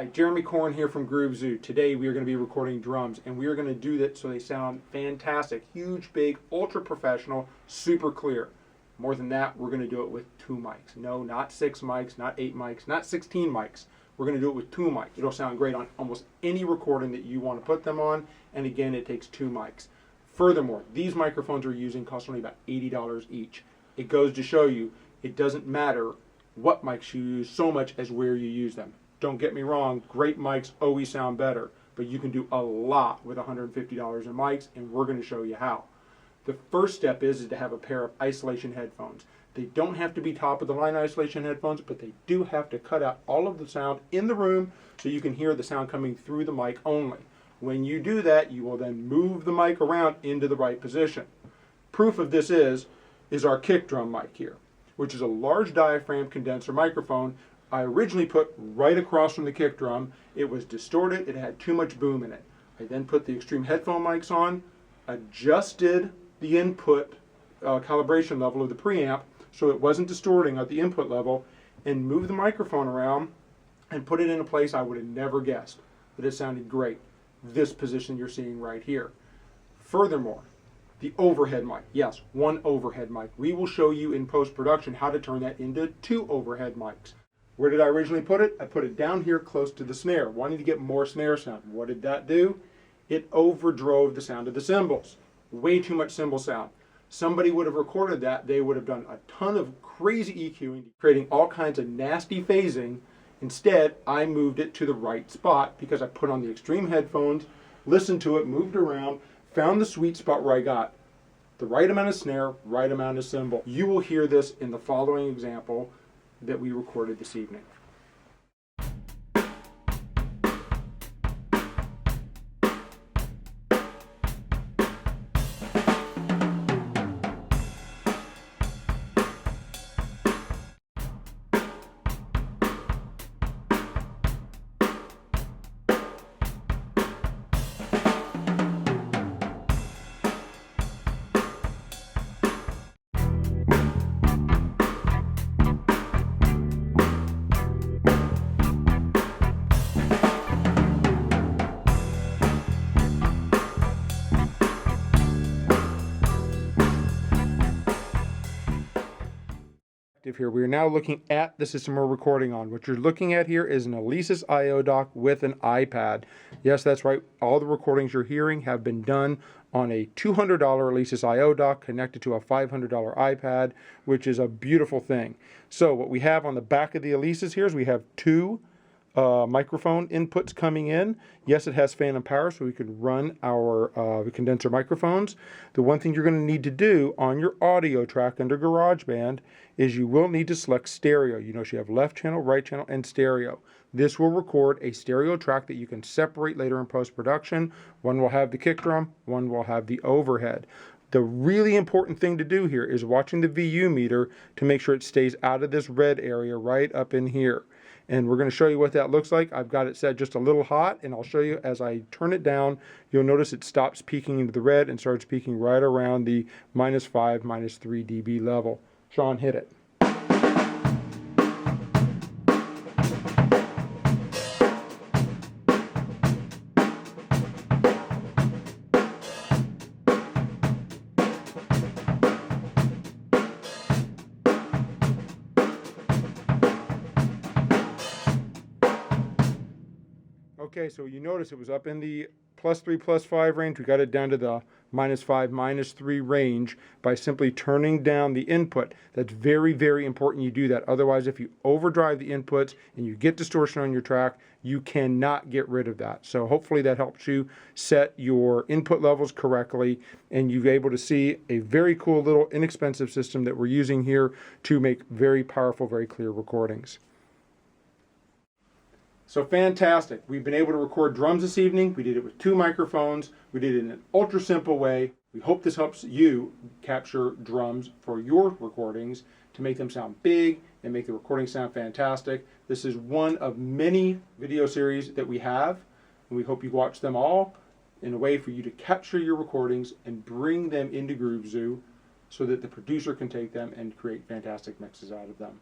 Hi, Jeremy Korn here from GrooveZoo. Today we are going to be recording drums, and we are going to do that so they sound fantastic. Huge, big, ultra professional, super clear. More than that, we're going to do it with 2 mics. No, not 6 mics, not 8 mics, not 16 mics. We're going to do it with 2 mics. It'll sound great on almost any recording that you want to put them on, and again, it takes 2 mics. Furthermore, these microphones we're using cost only about $80 each. It goes to show you, it doesn't matter what mics you use so much as where you use them. Don't get me wrong, great mics always sound better, but you can do a lot with $150 in mics, and we're going to show you how. The first step is to have a pair of isolation headphones. They don't have to be top of the line isolation headphones, but they do have to cut out all of the sound in the room so you can hear the sound coming through the mic only. When you do that, you will then move the mic around into the right position. Proof of this is our kick drum mic here, which is a large diaphragm condenser microphone. I originally put right across from the kick drum. It was distorted, it had too much boom in it. I then put the extreme headphone mics on, adjusted the input calibration level of the preamp so it wasn't distorting at the input level, and moved the microphone around and put it in a place I would have never guessed that it sounded great. This position you're seeing right here. Furthermore, the overhead mic. Yes, 1 overhead mic. We will show you in post-production how to turn that into 2 overhead mics. Where did I originally put it? I put it down here close to the snare, wanting to get more snare sound. What did that do? It overdrove the sound of the cymbals. Way too much cymbal sound. Somebody would have recorded that, they would have done a ton of crazy EQing, creating all kinds of nasty phasing. Instead, I moved it to the right spot because I put on the extreme headphones, listened to it, moved around, found the sweet spot where I got the right amount of snare, right amount of cymbal. You will hear this in the following example that we recorded this evening. Here. We are now looking at the system we're recording on. What you're looking at here is an Alesis iODock with an iPad. Yes, that's right. All the recordings you're hearing have been done on a $200 Alesis iODock connected to a $500 iPad, which is a beautiful thing. So what we have on the back of the Alesis here is we have 2 microphone inputs coming in. Yes, it has phantom power, so we could run our condenser microphones. The one thing you're going to need to do on your audio track under GarageBand is you will need to select stereo. You notice you have left channel, right channel, and stereo. This will record a stereo track that you can separate later in post-production. One will have the kick drum, one will have the overhead. The really important thing to do here is watching the VU meter to make sure it stays out of this red area right up in here. And we're going to show you what that looks like. I've got it set just a little hot, and I'll show you as I turn it down. You'll notice it stops peaking into the red and starts peaking right around the -5, -3 dB level. Shaun, hit it. Okay, so you notice it was up in the +3, +5 range. We got it down to the -5, -3 range by simply turning down the input. That's very, very important you do that. Otherwise, if you overdrive the inputs and you get distortion on your track, you cannot get rid of that. So hopefully that helps you set your input levels correctly, and you're able to see a very cool little inexpensive system that we're using here to make very powerful, very clear recordings. So fantastic. We've been able to record drums this evening. We did it with 2 microphones. We did it in an ultra simple way. We hope this helps you capture drums for your recordings to make them sound big and make the recording sound fantastic. This is one of many video series that we have, and we hope you watch them all in a way for you to capture your recordings and bring them into GrooveZoo so that the producer can take them and create fantastic mixes out of them.